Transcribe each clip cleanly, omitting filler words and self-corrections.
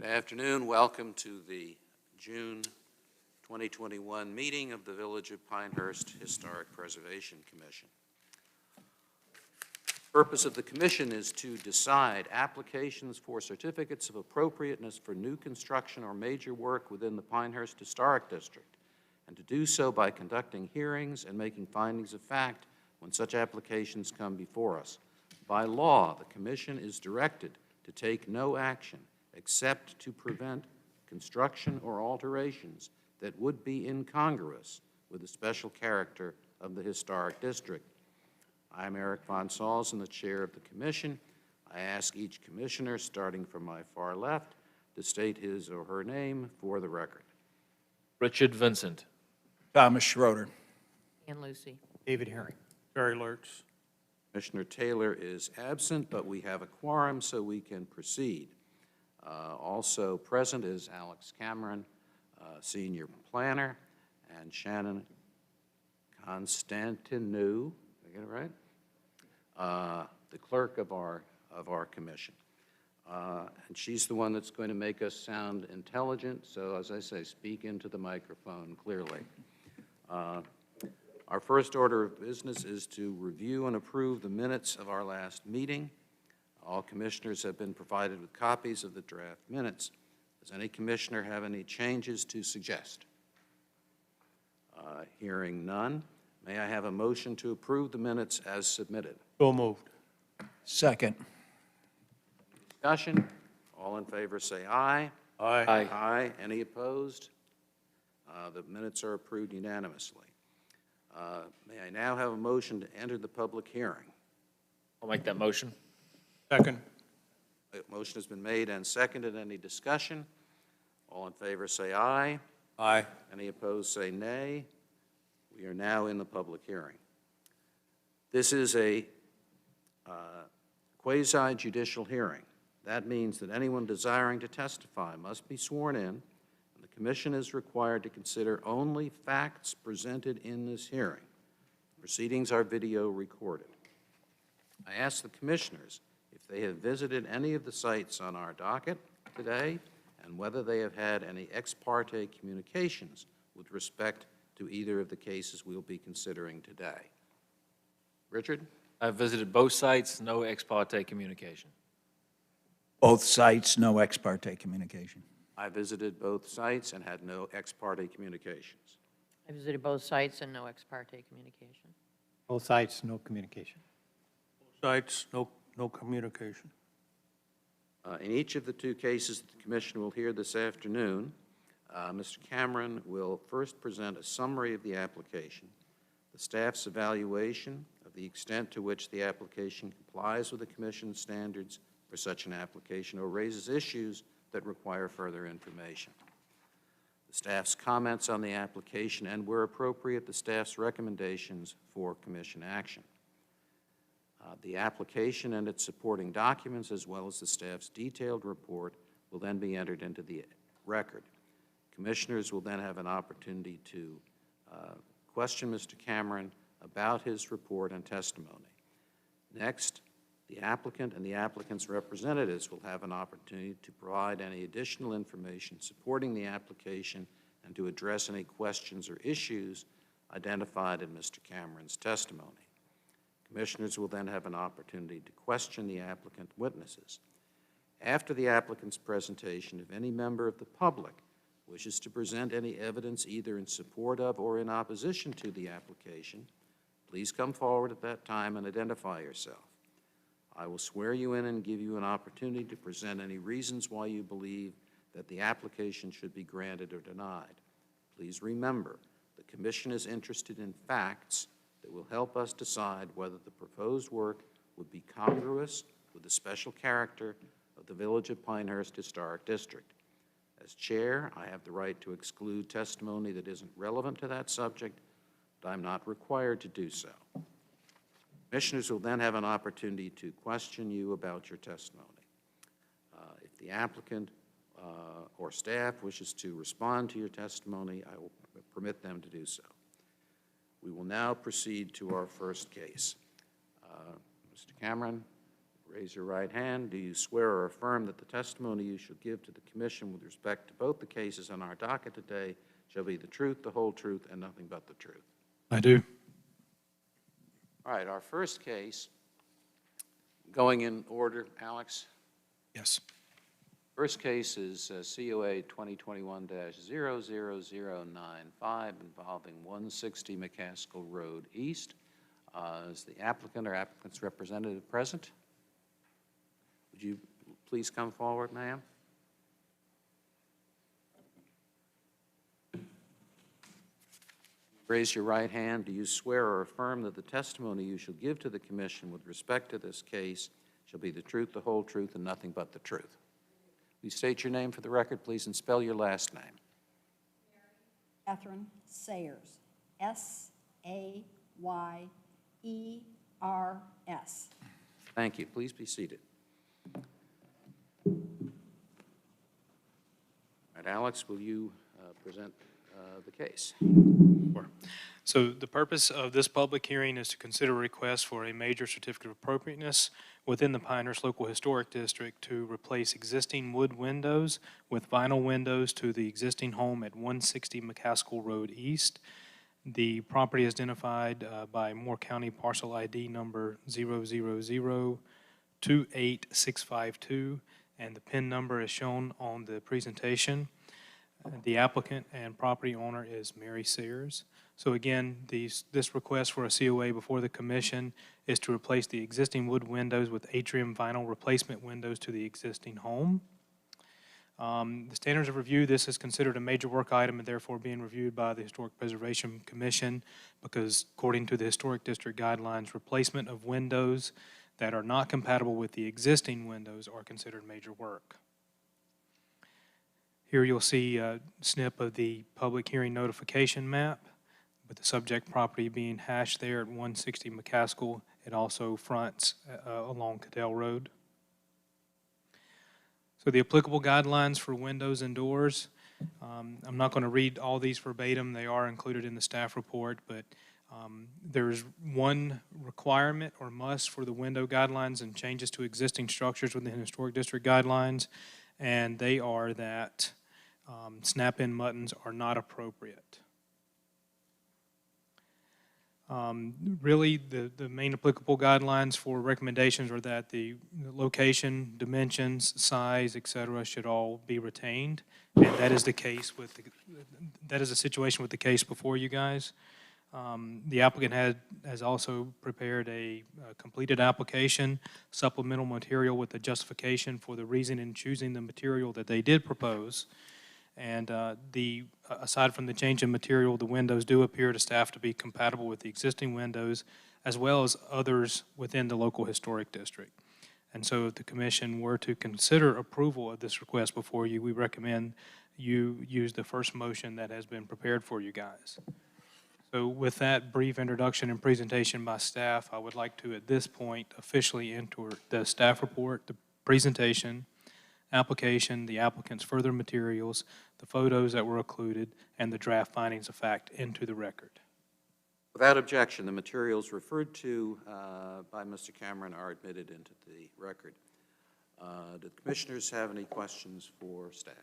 afternoon. Welcome to the June 2021 meeting of the Village of Pinehurst Historic Preservation Commission. The purpose of the commission is to decide applications for certificates of appropriateness for new construction or major work within the Pinehurst Historic District, and to do so by conducting hearings and making findings of fact when such applications come before us. By law, the commission is directed to take no action except to prevent construction or alterations that would be incongruous with the special character of the historic district. I am Eric Von Salzen, the chair of the commission. I ask each commissioner, starting from my far left, to state his or her name for the record. Richard Vincent. Thomas Schroeder. Ann Lucy. David Herring. Barry Lurch. Commissioner Taylor is absent, but we have a quorum, so we can proceed. Also present is Alex Cameron, senior planner, and Shannon Constantinou, did I get it right? The clerk of our commission. And she's the one that's going to make us sound intelligent, so as I say, speak into the microphone clearly. Our first order of business is to review and approve the minutes of our last meeting. All commissioners have been provided with copies of the draft minutes. Does any commissioner have any changes to suggest? Hearing none, may I have a motion to approve the minutes as submitted? So moved. Second. Discussion? All in favor say aye. Aye. Aye. Aye. Any opposed? The minutes are approved unanimously. May I now have a motion to enter the public hearing? I'll make that motion. Second. A motion has been made and seconded. Any discussion? All in favor say aye. Aye. Any opposed say nay. We are now in the public hearing. This is a quasi-judicial hearing. That means that anyone desiring to testify must be sworn in, and the commission is required to consider only facts presented in this hearing. Proceedings are video recorded. I ask the commissioners if they have visited any of the sites on our docket today and whether they have had any ex parte communications with respect to either of the cases we'll be considering today. Richard? I've visited both sites, no ex parte communication. Both sites, no ex parte communication. I visited both sites and had no ex parte communications. I visited both sites and no ex parte communication. Both sides, no communication. Both sides, no communication. In each of the two cases that the commission will hear this afternoon, Mr. Cameron will first present a summary of the application, the staff's evaluation of the extent to which the application complies with the commission's standards for such an application or raises issues that require further information, the staff's comments on the application, and where appropriate, the staff's recommendations for commission action. The application and its supporting documents, as well as the staff's detailed report, will then be entered into the record. Commissioners will then have an opportunity to question Mr. Cameron about his report and testimony. Next, the applicant and the applicant's representatives will have an opportunity to provide any additional information supporting the application and to address any questions or issues identified in Mr. Cameron's testimony. Commissioners will then have an opportunity to question the applicant witnesses. After the applicant's presentation, if any member of the public wishes to present any evidence either in support of or in opposition to the application, please come forward at that time and identify yourself. I will swear you in and give you an opportunity to present any reasons why you believe that the application should be granted or denied. Please remember, the commission is interested in facts that will help us decide whether the proposed work would be congruous with the special character of the Village of Pinehurst Historic District. As chair, I have the right to exclude testimony that isn't relevant to that subject, but I'm not required to do so. Commissioners will then have an opportunity to question you about your testimony. If the applicant or staff wishes to respond to your testimony, I will permit them to do so. We will now proceed to our first case. Mr. Cameron, Raise your right hand. Do you swear or affirm that the testimony you shall give to the commission with respect to both the cases on our docket today shall be the truth, the whole truth, and nothing but the truth? I do. All right, our first case, going in order, Alex. Yes. First case is COA 2021-00095 involving 160 Mccaskill Road East. Is the applicant or applicant's representative present? Would you please come forward, ma'am? Raise your right hand. Do you swear or affirm that the testimony you shall give to the commission with respect to this case shall be the truth, the whole truth, and nothing but the truth? Will you state your name for the record, please, and spell your last name? Catherine Sayers, S-A-Y-E-R-S. Thank you. Please be seated. All right, Alex, will you present the case? Sure. So the purpose of this public hearing is to consider a request for a major certificate of appropriateness within the Pinehurst Local Historic District to replace existing wood windows with vinyl windows to the existing home at 160 Mccaskill Road East. The property is identified by Moore County parcel ID number 000-28652, and the PIN number is shown on the presentation. The applicant and property owner is Mary Sayers. So again, this request for a COA before the commission is to replace the existing wood windows with atrium vinyl replacement windows to the existing home. The standards of review, this is considered a major work item and therefore being reviewed by the Historic Preservation Commission because according to the Historic District guidelines, replacement of windows that are not compatible with the existing windows are considered major work. Here you'll see a snip of the public hearing notification map with the subject property being hashed there at 160 Mccaskill. It also fronts along Cadell Road. So the applicable guidelines for windows and doors, I'm not going to read all these verbatim. They are included in the staff report, but there's one requirement or must for the window guidelines and changes to existing structures within Historic District guidelines, and they are that snap-in buttons are not appropriate. Really, the main applicable guidelines for recommendations are that the location, dimensions, size, etc., should all be retained, and that is the case with that is the situation with the case before you guys. The applicant has also prepared a completed application, supplemental material with the justification for the reason in choosing the material that they did propose. And aside from the change in material, the windows do appear to staff to be compatible with the existing windows as well as others within the local historic district. And so if the commission were to consider approval of this request before you, we recommend you use the first motion that has been prepared for you guys. So with that brief introduction and presentation by staff, I would like to at this point officially enter the staff report, the presentation, application, the applicant's further materials, the photos that were included, and the draft findings of fact into the record. Without objection, the materials referred to by Mr. Cameron are admitted into the record. Do the commissioners have any questions for staff?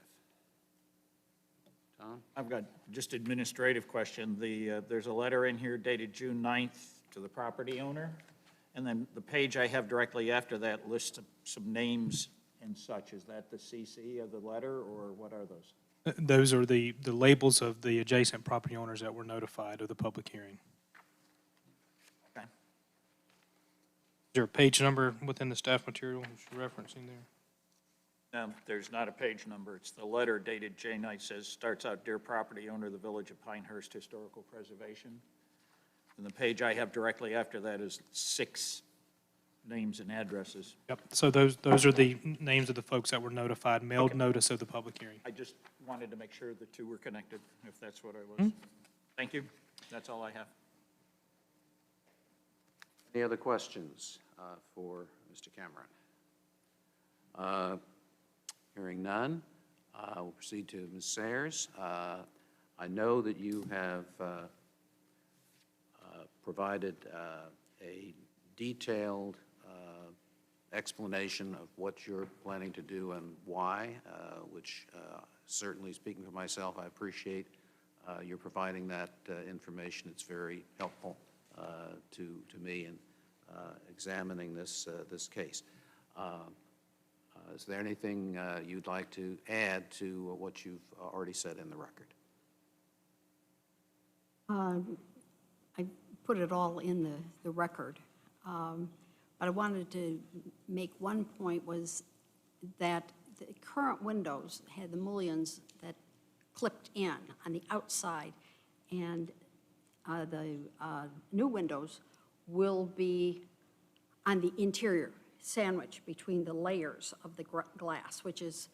Tom? I've got just administrative question. There's a letter in here dated June 9th to the property owner, and then the page I have directly after that lists some names and such. Is that the CC of the letter, or what are those? Those are the labels of the adjacent property owners that were notified of the public hearing. Okay. Is there a page number within the staff material you're referencing there? No, there's not a page number. It's the letter dated June 9th, says, starts out, "Dear property owner, the Village of Pinehurst Historical Preservation." And the page I have directly after that is 6 names and addresses. Yep, so those are the names of the folks that were notified, mailed notice of the public hearing. I just wanted to make sure the two were connected, if that's what I was. Thank you. That's all I have. Any other questions for Mr. Cameron? Hearing none, we'll proceed to Ms. Sayers. I know that you have provided a detailed explanation of what you're planning to do and why, which certainly, speaking for myself, I appreciate your providing that information. It's very helpful to me in examining this case. Is there anything you'd like to add to what you've already said in the record? I put it all in the record. But I wanted to make one point, was that the current windows had the mullions that clipped in on the outside, and the new windows will be on the interior, sandwiched between the layers of the glass, which is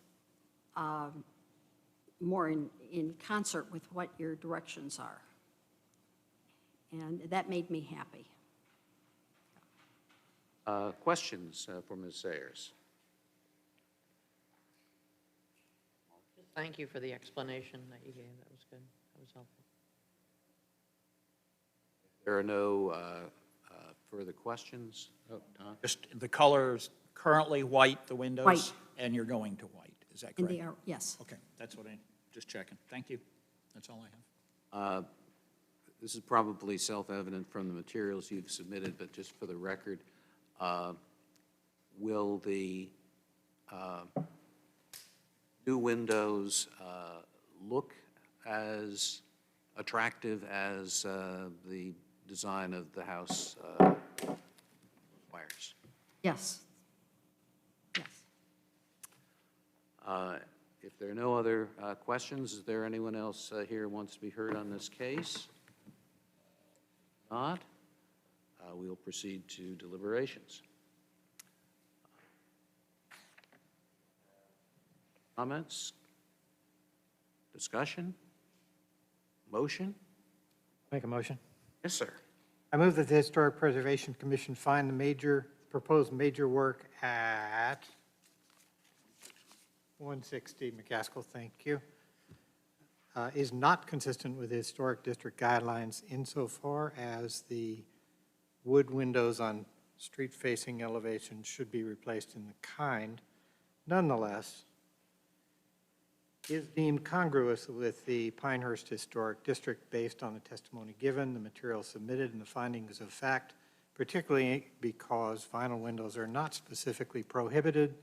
more in concert with what your directions are. And that made me happy. Questions for Ms. Sayers? Thank you for the explanation that you gave. That was good. That was helpful. There are no further questions? Oh, Don? Just the colors currently white, the windows? White. And you're going to white, is that And correct? they are, yes. Okay, that's what just checking. Thank you. That's all I have. This is probably self-evident from the materials you've submitted, but just for the record, will the new windows look as attractive as the design of the house requires? Yes. Yes. If there are no other questions, is there anyone else here who wants to be heard on this case? Not? We'll proceed to deliberations. Comments? Discussion? Motion? Make a motion. Yes, sir. I move that the Historic Preservation Commission find the proposed major work at 160 Mccaskill, thank you, is not consistent with the Historic District guidelines insofar as the wood windows on street-facing elevations should be replaced in the kind. Nonetheless, is deemed congruous with the Pinehurst Historic District based on the testimony given, the material submitted, and the findings of fact, particularly because vinyl windows are not specifically prohibited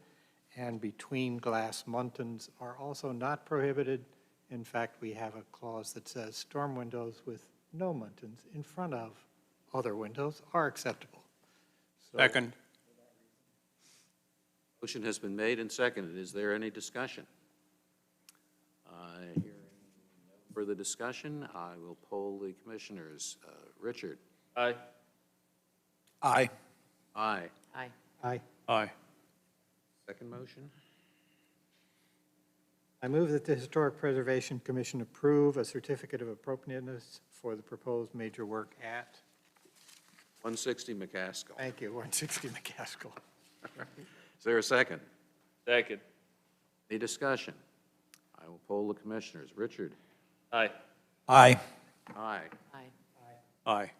and between glass muntins are also not prohibited. In fact, we have a clause that says storm windows with no muntins in front of other windows are acceptable. So, Second. Motion has been made and seconded. Is there any discussion? Hearing no further discussion, I will poll the commissioners. Richard? Aye. Aye. Aye. Aye. Aye. Aye. Second motion? I move that the Historic Preservation Commission approve a certificate of appropriateness for the proposed major work at, 160 Mccaskill. thank you, 160 Mccaskill. Is there a second? Second. Any discussion? I will poll the commissioners. Richard? Aye. Aye. Aye. Aye. Aye.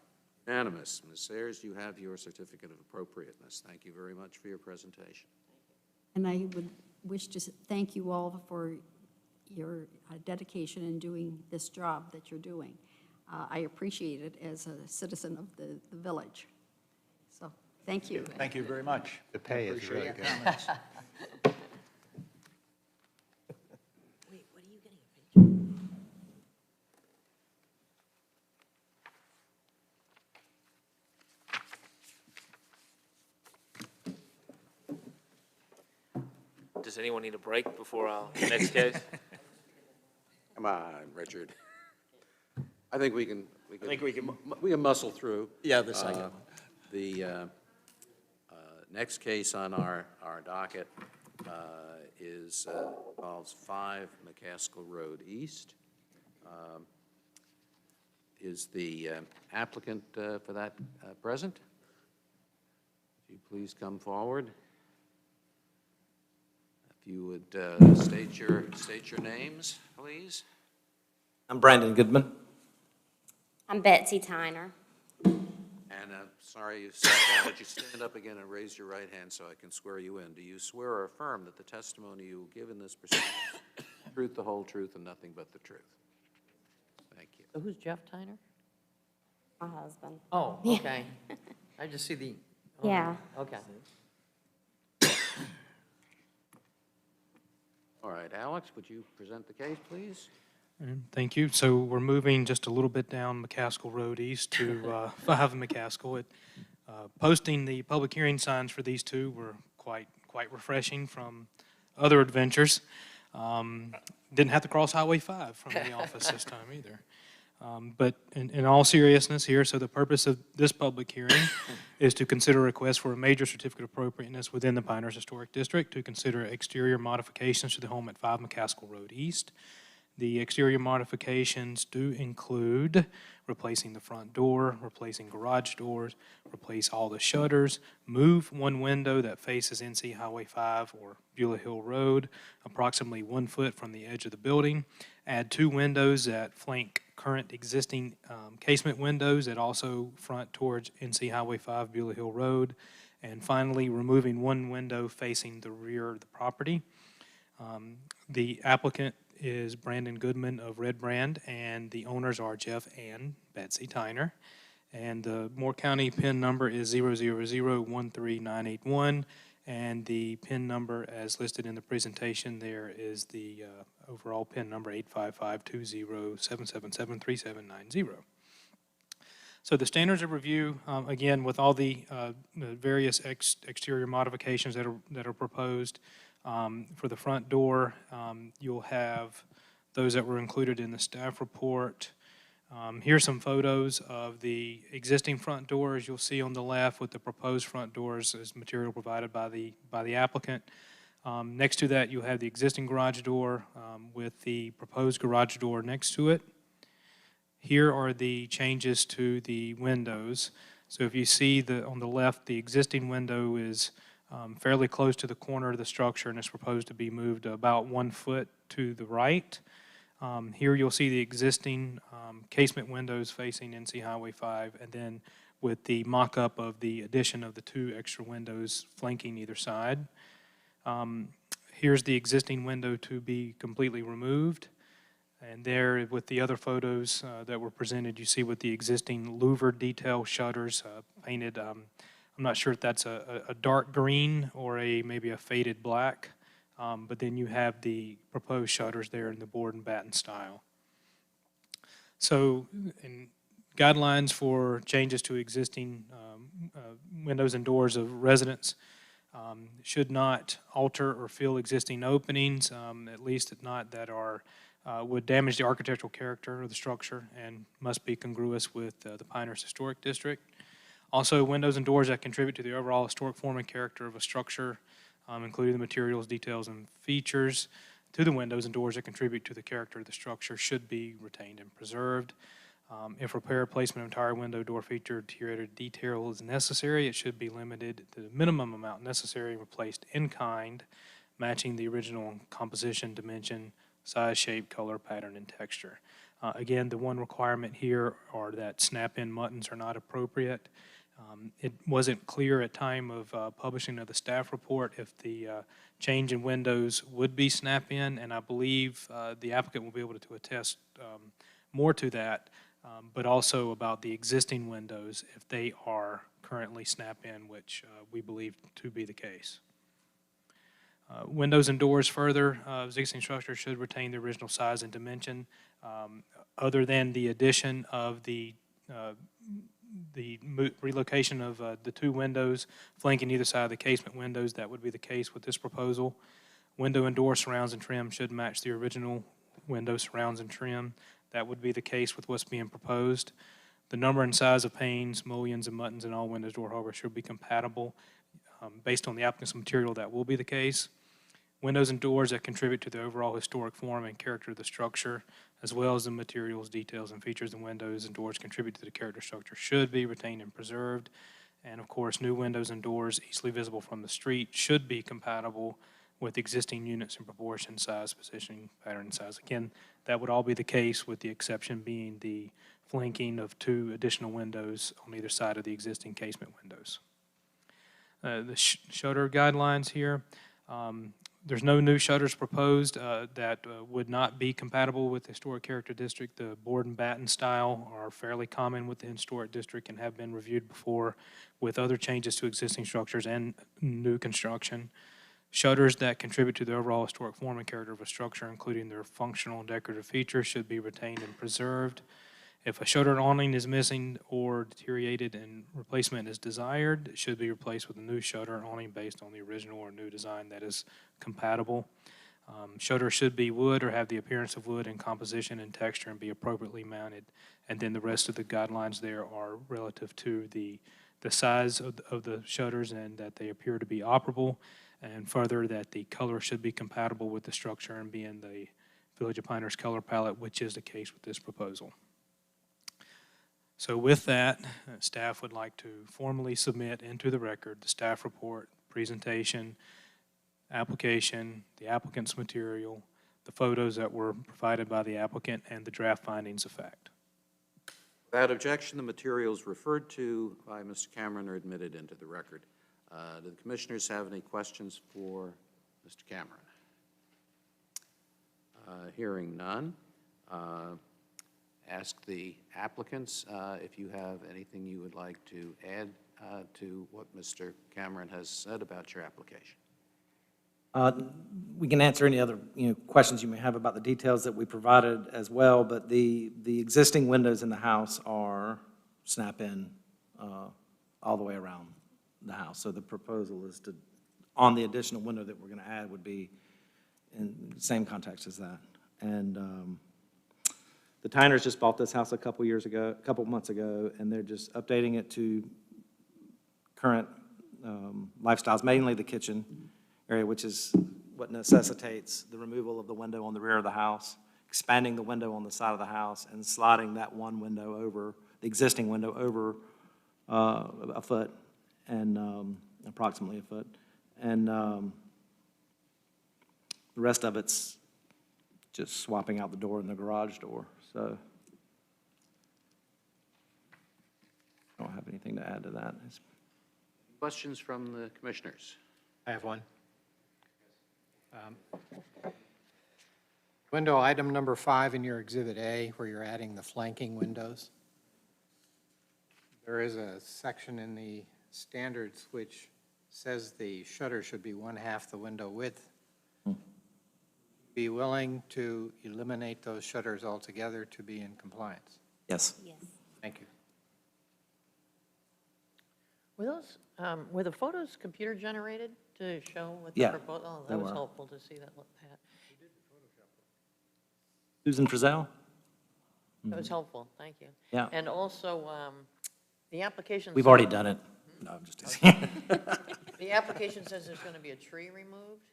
Unanimous. Ms. Sayers, you have your certificate of appropriateness. Thank you very much for your presentation. And I would wish to thank you all for your dedication in doing this job that you're doing. I appreciate it as a citizen of the village. So, thank you. Thank you very much. The pay is Appreciate really your good. comments. Wait, what are you getting a picture? Does anyone need a break before our next case? Come on, Richard. I think we can. I think we can- We can muscle through. Yeah, the second one. The next case on our docket involves 5 Mccaskill Road East. Is the applicant for that present? If you please come forward. If you would state your names, please. I'm Brandon Goodman. I'm Betsy Tyner. And sorry you sat down. Would you stand up again and raise your right hand so I can swear you in? Do you swear or affirm that the testimony you will give in this proceeding is the truth, the whole truth, and nothing but the truth? Thank you. So who's Jeff Tyner? My husband. Oh, okay. I just see the. oh, Yeah. Okay. All right, Alex, would you present the case, please? Thank you. So we're moving just a little bit down Mccaskill Road East to 5 Mccaskill. Posting the public hearing signs for these two were quite refreshing from other adventures. Didn't have to cross Highway 5 from the office this time either. But in all seriousness here, so the purpose of this public hearing is to consider a request for a major certificate of appropriateness within the Pinehurst Historic District to consider exterior modifications to the home at 5 Mccaskill Road East. The exterior modifications do include replacing the front door, replacing garage doors, replace all the shutters, move one window that faces NC Highway 5 or Beulah Hill Road approximately 1 foot from the edge of the building, add 2 windows that flank current existing casement windows that also front towards NC Highway 5 Beulah Hill Road, and finally removing 1 window facing the rear of the property. The applicant is Brandon Goodman of Red Brand, and the owners are Jeff and Betsy Tyner. And the Moore County PIN number is 000-13981, and the PIN number as listed in the presentation there is the overall PIN number 855-20-777-3790. So the standards of review, again, with all the various exterior modifications that are proposed, for the front door, you'll have those that were included in the staff report. Here's some photos of the existing front doors you'll see on the left with the proposed front doors as material provided by the applicant. Next to that, you'll have the existing garage door with the proposed garage door next to it. Here are the changes to the windows. So if you see on the left, the existing window is fairly close to the corner of the structure and is proposed to be moved about 1 foot to the right. Here you'll see the existing casement windows facing NC Highway 5, and then with the mock-up of the addition of the 2 extra windows flanking either side. Here's the existing window to be completely removed. And there, with the other photos that were presented, you see with the existing louvered detail shutters painted. I'm not sure if that's a dark green or maybe a faded black, but then you have the proposed shutters there in the board and batten style. So, in guidelines for changes to existing windows and doors of residents should not alter or fill existing openings, at least not that are would damage the architectural character of the structure and must be congruous with the Pinehurst Historic District. Also, windows and doors that contribute to the overall historic form and character of a structure, including the materials, details, and features to the windows and doors that contribute to the character of the structure, should be retained and preserved. If repair, placement of entire window, door feature, deteriorated detail is necessary, it should be limited to the minimum amount necessary and replaced in kind, matching the original composition, dimension, size, shape, color, pattern, and texture. Again, the one requirement here are that snap-in buttons are not appropriate. It wasn't clear at time of publishing of the staff report if the change in windows would be snap-in, and I believe the applicant will be able to attest more to that, but also about the existing windows if they are currently snap-in, which we believe to be the case. Windows and doors further, existing structure should retain the original size and dimension, other than the addition of the relocation of the 2 windows flanking either side of the casement windows. That would be the case with this proposal. Window and door surrounds and trim should match the original window surrounds and trim. That would be the case with what's being proposed. The number and size of panes, mullions, and buttons in all windows, door, however, should be compatible. Based on the applicant's material, that will be the case. Windows and doors that contribute to the overall historic form and character of the structure, as well as the materials, details, and features of windows and doors contribute to the character structure, should be retained and preserved. And of course, new windows and doors easily visible from the street should be compatible with existing units in proportion, size, positioning, pattern, and size. Again, that would all be the case with the exception being the flanking of 2 additional windows on either side of the existing casement windows. The shutter guidelines here, there's no new shutters proposed that would not be compatible with the Historic Character District. The board and batten style are fairly common with the Historic District and have been reviewed before with other changes to existing structures and new construction. Shutters that contribute to the overall historic form and character of a structure, including their functional and decorative features, should be retained and preserved. If a shutter awning is missing or deteriorated and replacement is desired, it should be replaced with a new shutter awning based on the original or new design that is compatible. Shutters should be wood or have the appearance of wood in composition and texture and be appropriately mounted. And then the rest of the guidelines there are relative to the size of the shutters and that they appear to be operable, and further that the color should be compatible with the structure and be in the Village of Pinehurst color palette, which is the case with this proposal. So with that, staff would like to formally submit into the record the staff report, presentation, application, the applicant's material, the photos that were provided by the applicant, and the draft findings of fact. Without objection, the materials referred to by Mr. Cameron are admitted into the record. Do the commissioners have any questions for Mr. Cameron? Hearing none, ask the applicants if you have anything you would like to add to what Mr. Cameron has said about your application. We can answer any other questions you may have about the details that we provided as well, but the existing windows in the house are snap-in all the way around the house. So the proposal is to, on the additional window that we're going to add would be in the same context as that. And the Tyners just bought this house a couple months ago, and they're just updating it to current lifestyles, mainly the kitchen area, which is what necessitates the removal of the window on the rear of the house, expanding the window on the side of the house, and sliding that one window over, the existing window over a foot, and approximately a foot. And the rest of it's just swapping out the door and the garage door. So I don't have anything to add to that. Questions from the commissioners? I have one. Window item number 5 in your Exhibit A, where you're adding the flanking windows. There is a section in the standards which says the shutter should be 1/2 the window width. Be willing to eliminate those shutters altogether to be in compliance? Yes. Yes. Thank you. Were the photos computer generated to show what the Yeah, proposal? Oh, they that was were. helpful to see that. Susan Frizzell? That was helpful, thank you. Yeah. And also, the application. We've already done it. No, I'm just teasing. The application says there's going to be a tree removed.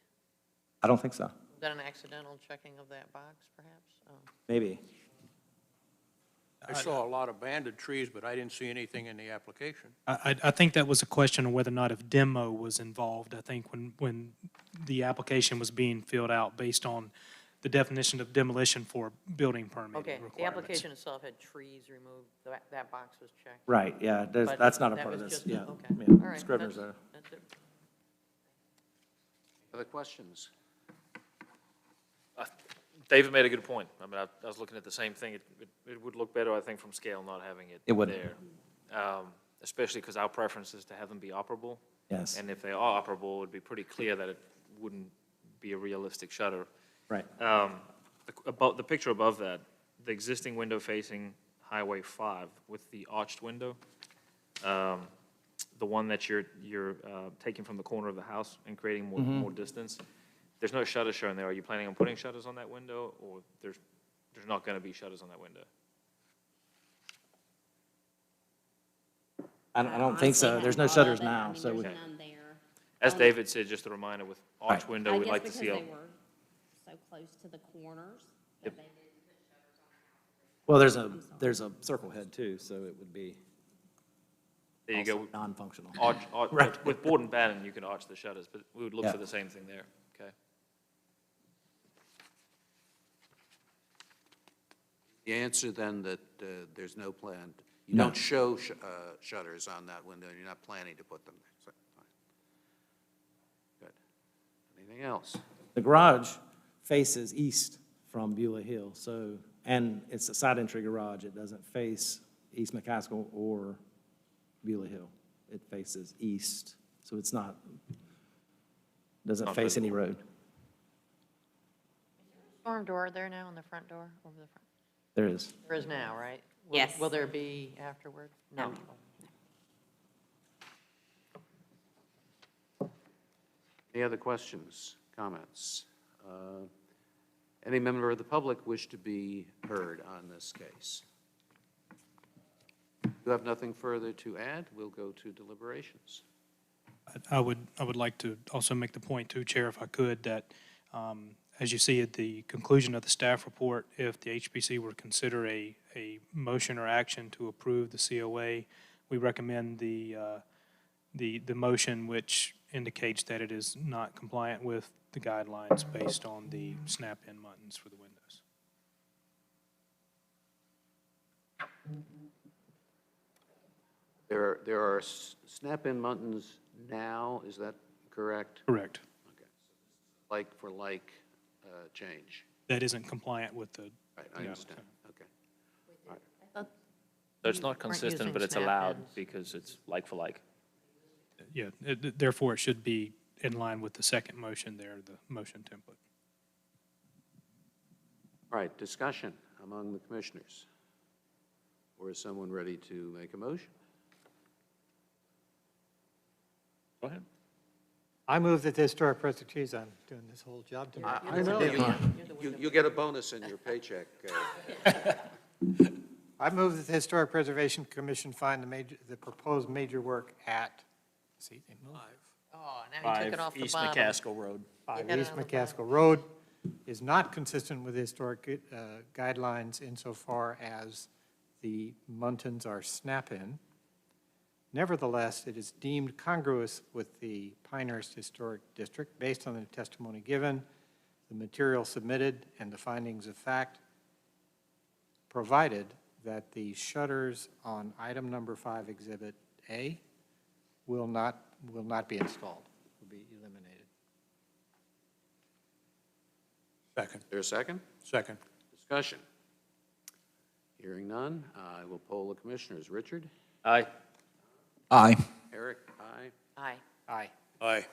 I don't think so. Is that an accidental checking of that box, perhaps? Oh. Maybe. I saw a lot of banded trees, but I didn't see anything in the application. I think that was a question of whether or not if demo was involved. I think when the application was being filled out based on the definition of demolition for building permit Okay, requirements. the application itself had trees removed, that box was checked. Right, yeah, But that's not a that part of was this, just- yeah. okay. Yeah, All right, Scrivener's that's- there. that's it. Other questions? David made a good point. I mean, I was looking at the same thing. It would look better, I think, from scale, not having it It would. there. Especially because our preference is to have them be operable. Yes, And if they are operable, it would be pretty clear that it wouldn't be a realistic shutter. right. About the picture above that, the existing window facing Highway 5 with the arched window, the one that you're taking from the corner of the house and creating more distance, there's no shutter shown there. Are you planning on putting shutters on that window, or there's not going to be shutters on that window? I don't think so. There's no shutters now, so we, There's none there. As David said, just a reminder, with arched Right. window, I we'd guess like to see because a, they were so close to the corners Yep. that they didn't put shutters on well, there's a circle head too, so it would be there you also go. non-functional. Right. With board and batten, you can arch the shutters, but we would look Yeah. for the same thing there, okay? The answer then that there's no plan, you don't show shutters on that window, and you're not planning to put them there. So, fine. Good. Anything else? The garage faces east from Beulah Hill, so, and it's a side entry garage. It doesn't face East Mccaskill or Beulah Hill. It faces east, so it's not, doesn't face any road. Storm door there now on the front door, over the front? There is. There is now, right? Yes. Will there be afterward? No. Any other questions, comments? Any member of the public wish to be heard on this case? You have nothing further to add? We'll go to deliberations. I would like to also make the point too, Chair, if I could, that as you see at the conclusion of the staff report, if the HPC were to consider a motion or action to approve the COA, we recommend the motion which indicates that it is not compliant with the guidelines based on the snap-in buttons for the windows. There are snap-in buttons now, is that correct? Correct. Okay. Like for like change. That isn't compliant with the. Right, I understand. Okay. So it's not weren't consistent, using but it's allowed snap-ins. because it's like for like. Yeah, therefore it should be in line with the second motion there, the motion template. All right, discussion among the commissioners. Or is someone ready to make a motion? Go ahead. I move that the Historic Preservation, geez, I'm doing this whole job tonight. I know, you get a bonus in your paycheck. I move that the Historic Preservation Commission find the proposed major work at, see, they moved. Oh, now you took it off the East bottom. Mccaskill Road. 5 had it East on the Mccaskill Road is not consistent with historic guidelines insofar as the muntins are snap-in. Nevertheless, it is deemed congruous with the Pinehurst Historic District based on the testimony given, the material submitted, and the findings of fact, provided that the shutters on item number 5, Exhibit A, will not be installed, will be eliminated. Second. Is there a second? Second. Discussion. Hearing none, I will poll the commissioners. Richard? Aye. Aye. Eric? Aye. Aye. Aye. Aye.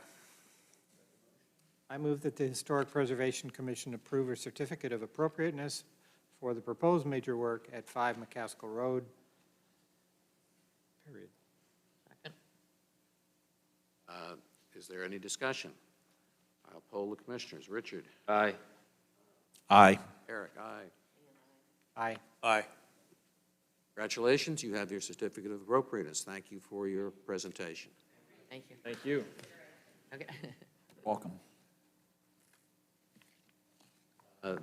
I move that the Historic Preservation Commission approve a certificate of appropriateness for the proposed major work at 5 Mccaskill Road. Period. Second. Is there any discussion? I'll poll the commissioners. Richard? Aye. Aye. Eric? Aye. Aye. Aye. Congratulations, you have your certificate of appropriateness. Thank you for your presentation. Thank you. Thank you. Okay. Welcome.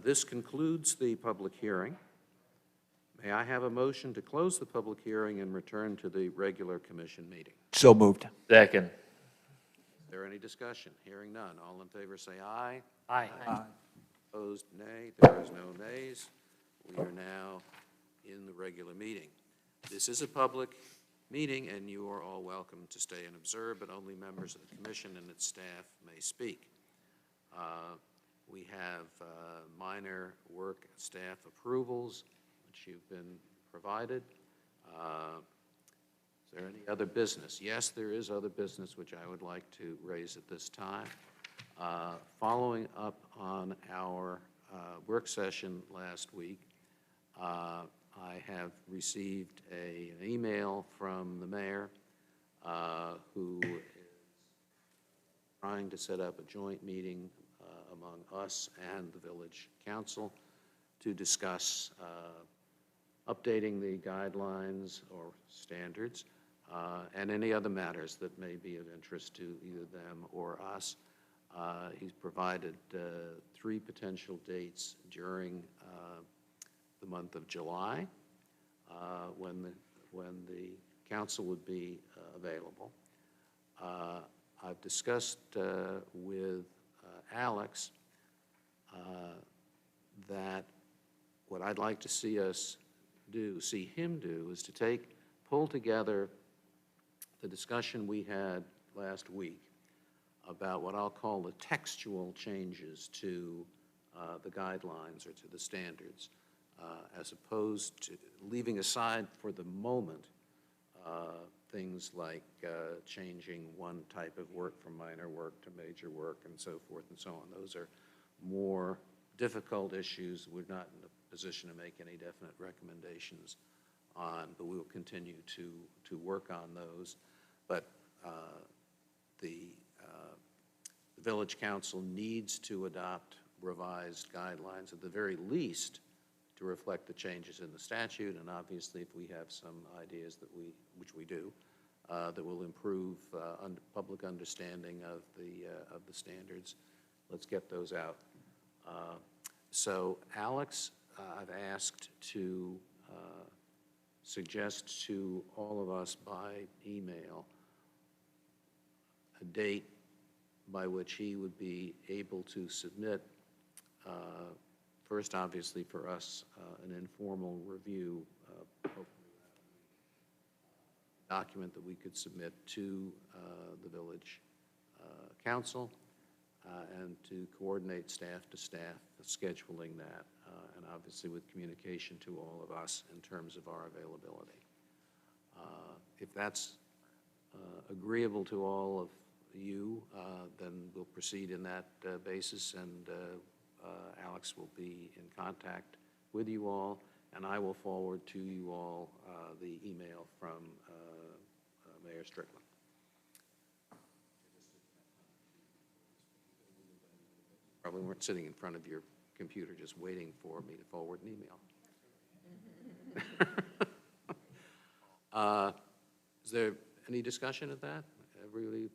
This concludes the public hearing. May I have a motion to close the public hearing and return to the regular commission meeting? So moved. Second. Is there any discussion? Hearing none. All in favor say aye. Aye. Opposed, nay. There is no nays. We are now in the regular meeting. This is a public meeting, and you are all welcome to stay and observe, but only members of the commission and its staff may speak. We have minor work staff approvals, which you've been provided. Is there any other business? Yes, there is other business which I would like to raise at this time. Following up on our work session last week, I have received an email from the mayor who is trying to set up a joint meeting among us and the village council to discuss updating the guidelines or standards and any other matters that may be of interest to either them or us. He's provided 3 potential dates during the month of July when the council would be available. I've discussed with Alex that what I'd like to see us do, see him do, is to pull together the discussion we had last week about what I'll call the textual changes to the guidelines or to the standards, as opposed to leaving aside for the moment things like changing one type of work from minor work to major work and so forth and so on. Those are more difficult issues we're not in a position to make any definite recommendations on, but we will continue to work on those. But the Village Council needs to adopt revised guidelines at the very least to reflect the changes in the statute, and obviously if we have some ideas which we do, that will improve public understanding of the standards, let's get those out. So Alex, I've asked to suggest to all of us by email a date by which he would be able to submit, first obviously for us, an informal review document that we could submit to the Village Council, and to coordinate staff to staff scheduling that, and obviously with communication to all of us in terms of our availability. If that's agreeable to all of you, then we'll proceed in that basis, and Alex will be in contact with you all, and I will forward to you all the email from Mayor Strickland. Probably weren't sitting in front of your computer just waiting for me to forward an email. Is there any discussion of that? Everybody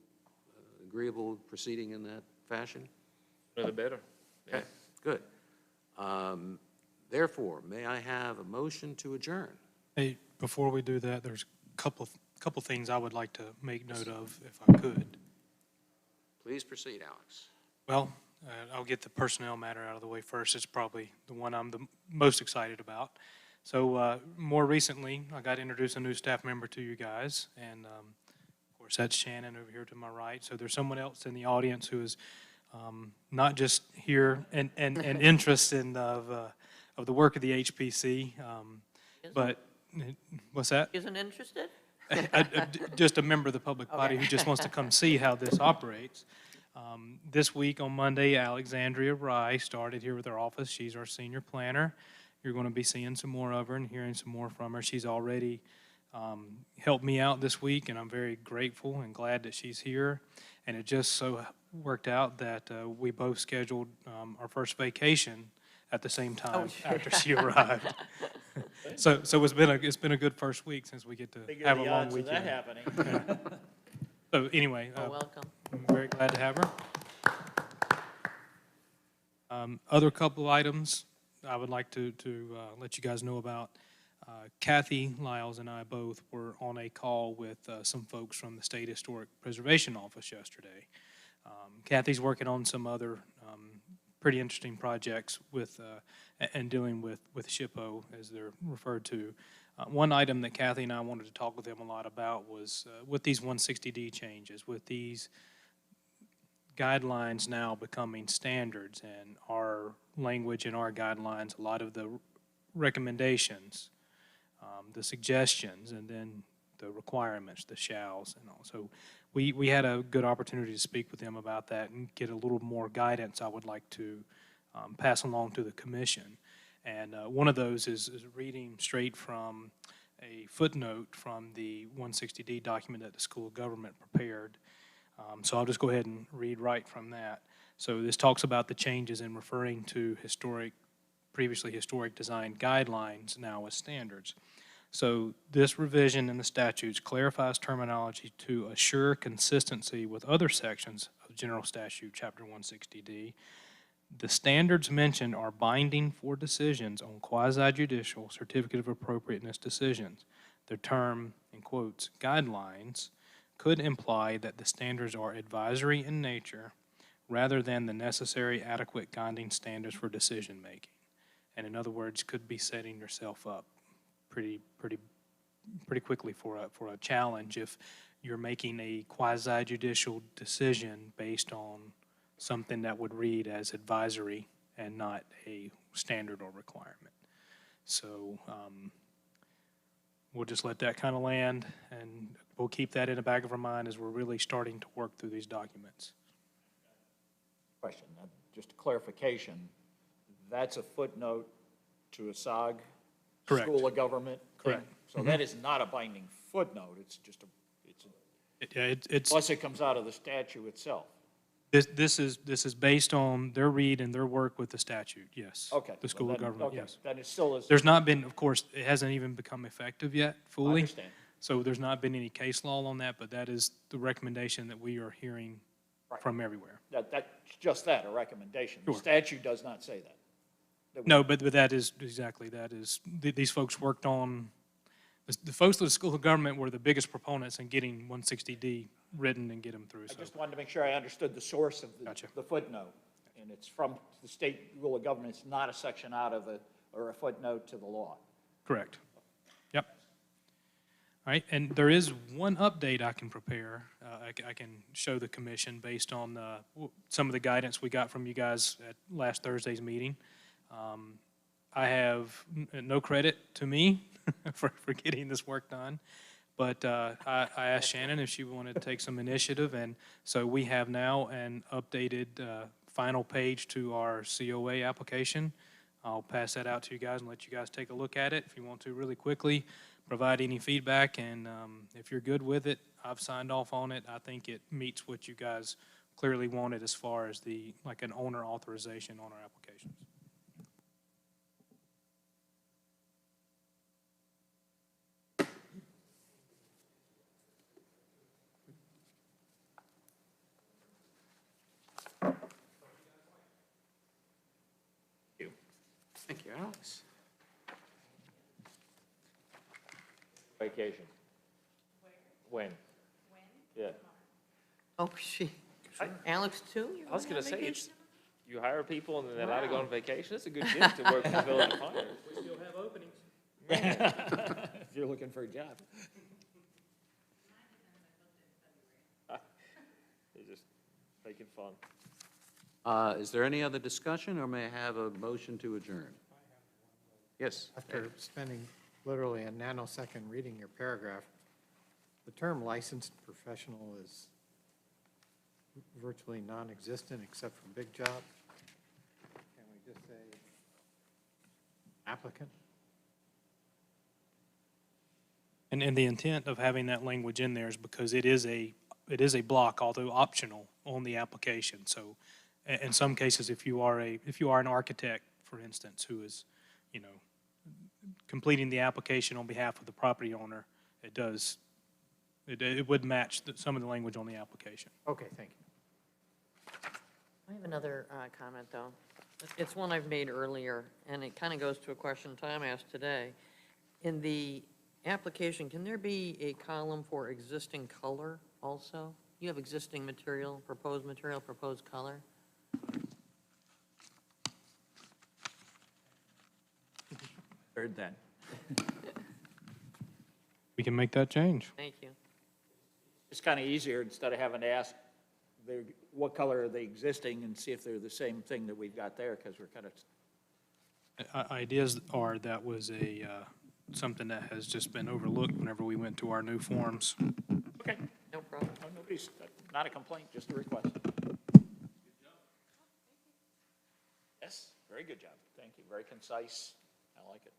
agreeable with proceeding in that fashion? The better. Yeah. Okay, good. Therefore, may I have a motion to adjourn? Hey, before we do that, there's a couple things I would like to make note of, if I could. Please proceed, Alex. Well, I'll get the personnel matter out of the way first. It's probably the one I'm the most excited about. So more recently, I got to introduce a new staff member to you guys, and of course that's Shannon over here to my right. So there's someone else in the audience who is not just here and interest in of the work of the HPC, but what's that? Isn't interested? Just a member of the public body who just wants to come see how this operates. This week on Monday, Alexandria Rye started here with our office. She's our senior planner. You're going to be seeing some more of her and hearing some more from her. She's already helped me out this week, and I'm very grateful and glad that she's here. And it just so worked out that we both scheduled our first vacation at the same time after she arrived. So it's been a good first week since we get to have a long weekend. That happening. So anyway, Welcome. I'm very glad to have her. Other couple items I would like to let you guys know about. Kathy Lyles and I both were on a call with some folks from the State Historic Preservation Office yesterday. Kathy's working on some other pretty interesting projects with and dealing with SHPO, as they're referred to. One item that Kathy and I wanted to talk with them a lot about was with these 160D changes, with these guidelines now becoming standards, and our language in our guidelines, a lot of the recommendations, the suggestions, and then the requirements, the shalls and all. So we had a good opportunity to speak with them about that and get a little more guidance I would like to pass along to the commission. And one of those is reading straight from a footnote from the 160D document that the School of Government prepared. So I'll just go ahead and read right from that. So this talks about the changes in referring to previously historic design guidelines now as standards. So this revision in the statutes clarifies terminology to assure consistency with other sections of General Statute Chapter 160D. The standards mentioned are binding for decisions on quasi-judicial certificate of appropriateness decisions. The term, in quotes, guidelines, could imply that the standards are advisory in nature rather than the necessary adequate guiding standards for decision-making. And in other words, could be setting yourself up pretty quickly for a challenge if you're making a quasi-judicial decision based on something that would read as advisory and not a standard or requirement. So we'll just let that kind of land, and we'll keep that in the back of our mind as we're really starting to work through these documents. Question, just a clarification, that's a footnote to a SOG? Correct. School of Government? thing? Correct. So that is not a binding footnote, it's just It's plus it comes out of the statute itself. This is based on their read and their work with the statute, yes. Okay. The School of Government, Okay, yes. then it still is. There's not been, of course, it hasn't even become effective yet fully. understand. So there's not been any case law on that, but that is the recommendation that we are hearing Right. from everywhere. That's just that, a recommendation. The Sure. statute does not say that. No, but that is, exactly, these folks worked on, the folks of the School of Government were the biggest proponents in getting 160D written and get them through, I so. just wanted to make sure I understood the source of Gotcha. the footnote. And it's from the state rule of government, it's not a section out of or a footnote to the law. Correct. Yep. All right, and there is one update I can prepare. I can show the commission based on some of the guidance we got from you guys at last Thursday's meeting. I have no credit to me for getting this work done, but I asked Shannon if she wanted to take some initiative, and so we have now an updated final page to our COA application. I'll pass that out to you guys and let you guys take a look at it if you want to really quickly, provide any feedback, and if you're good with it, I've signed off on it. I think it meets what you guys clearly wanted as far as like an owner authorization on our applications. Thank you, Alex. Vacation. When? Yeah. Oh, Alex, too? You're I was going gonna on say, vacation? you hire people and then they're allowed to go on vacation, it's a good gift to work for the village of Pioneer. We still have openings. If you're looking for a job. They're just making fun. Is there any other discussion, or may I have a motion to adjourn? Yes. After spending literally a nanosecond reading your paragraph, the term licensed professional is virtually non-existent except for big job. Can we just say applicant? And the intent of having that language in there is because it is a block, although optional, on the application. So in some cases, if you are an architect, for instance, who is, completing the application on behalf of the property owner, it would match some of the language on the application. Okay, thank you. I have another comment, though. It's one I've made earlier, and it kind of goes to a question Tom asked today. In the application, can there be a column for existing color also? You have existing material, proposed color? Heard that. We can make that change. Thank you. It's kind of easier, instead of having to ask, what color are they existing, and see if they're the same thing that we've got there, because we're kind of. Ideas are that was something that has just been overlooked whenever we went to our new forms. Okay. No problem. No, nobody's, not a complaint, just a request. Yes, very good job. Thank you. Very concise. I like it.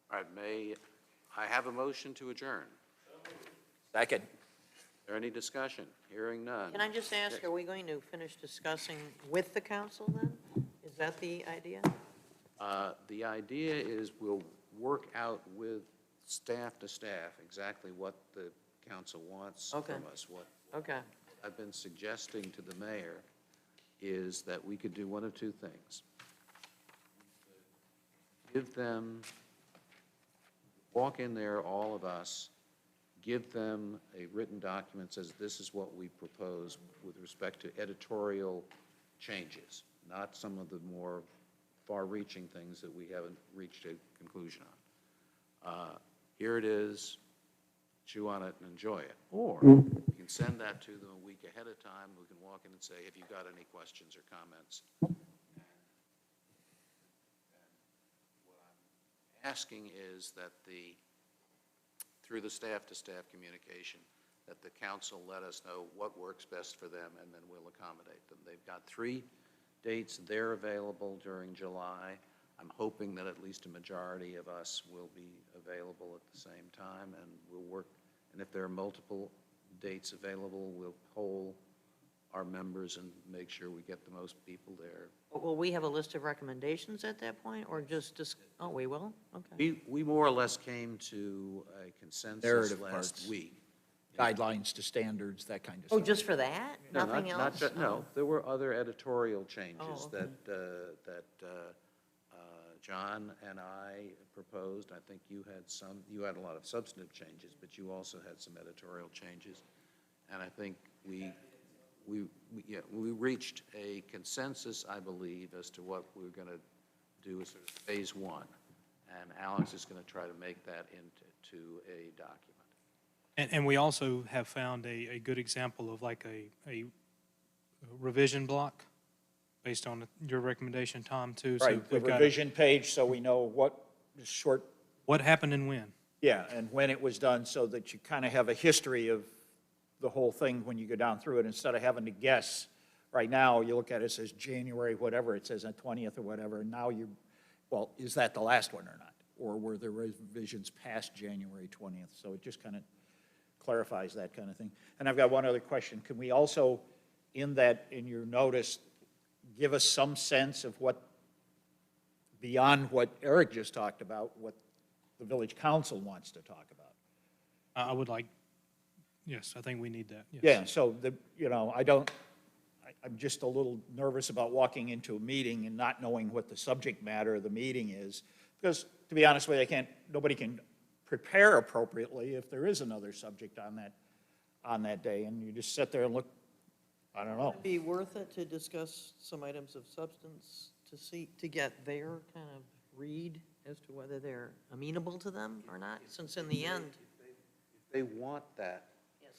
All right, may I have a motion to adjourn? Second. Is there any discussion? Hearing none. Can I just ask, are we going to finish discussing with the council then? Is that the idea? The idea is we'll work out with staff to staff exactly what the council wants Okay. from us. What Okay. I've been suggesting to the mayor is that we could do one of two things. Give them, walk in there, all of us, give them a written document that says this is what we propose with respect to editorial changes, not some of the more far-reaching things that we haven't reached a conclusion on. Here it is, chew on it and enjoy it. Or you can send that to them a week ahead of time. We can walk in and say, have you got any questions or comments? And what I'm asking is that through the staff-to-staff communication, that the council let us know what works best for them, and then we'll accommodate them. They've got 3 dates they're available during July. I'm hoping that at least a majority of us will be available at the same time, and we'll work. And if there are multiple dates available, we'll poll our members and make sure we get the most people there. Will we have a list of recommendations at that point, or just, oh, we will? Okay. We more or less came to a consensus Narrative last parts. week. Guidelines to standards, that kind of Oh, stuff. just for that? No, Nothing not else? No, there were other editorial changes Oh, okay. that John and I proposed. I think you had a lot of substantive changes, but you also had some editorial changes. And I think we reached a consensus, I believe, as to what we're going to do as sort of phase 1. And Alex is going to try to make that into a document. And we also have found a good example of like a revision block based on your recommendation, Tom, too. So Right, the we've got revision page, so we know what short, what happened and when. yeah, and when it was done, so that you kind of have a history of the whole thing when you go down through it, instead of having to guess. Right now, you look at it, it says January, whatever, it says the 20th or whatever, and now well, is that the last one or not? Or were there revisions past January 20th? So it just kind of clarifies that kind of thing. And I've got one other question. Can we also, in your notice, give us some sense of what, beyond what Eric just talked about, what the village council wants to talk about? I would like, yes, I think we need that. Yes. Yeah, so I'm just a little nervous about walking into a meeting and not knowing what the subject matter of the meeting is. Because, to be honest with you, nobody can prepare appropriately if there is another subject on that day, and you just sit there and look, I don't know. Would it be worth it to discuss some items of substance to get their kind of read as to whether they're amenable to them or not, since in the end, If they want that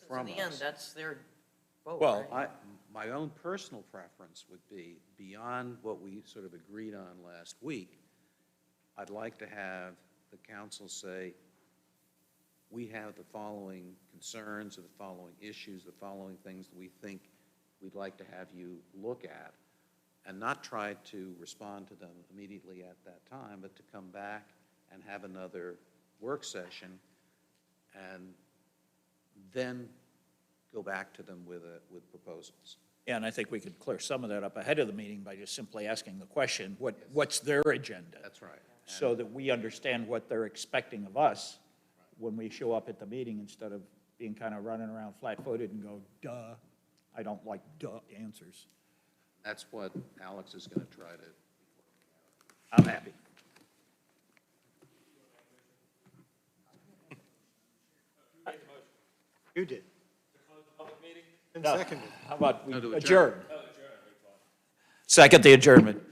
from in the end, us. that's their vote, Well, right? My own personal preference would be, beyond what we sort of agreed on last week, I'd like to have the council say, we have the following concerns or the following issues, the following things that we think we'd like to have you look at, and not try to respond to them immediately at that time, but to come back and have another work session and then go back to them with proposals. Yeah, and I think we could clear some of that up ahead of the meeting by just simply asking the question, what's their agenda? That's right. So that we understand what they're expecting of us when we show up at the meeting, instead of being kind of running around flat-footed and go, duh. I don't like duh answers. That's what Alex is going to try to. I'm happy. You did. And No. seconded. How about we No, to adjourn? adjourn. Second the adjournment.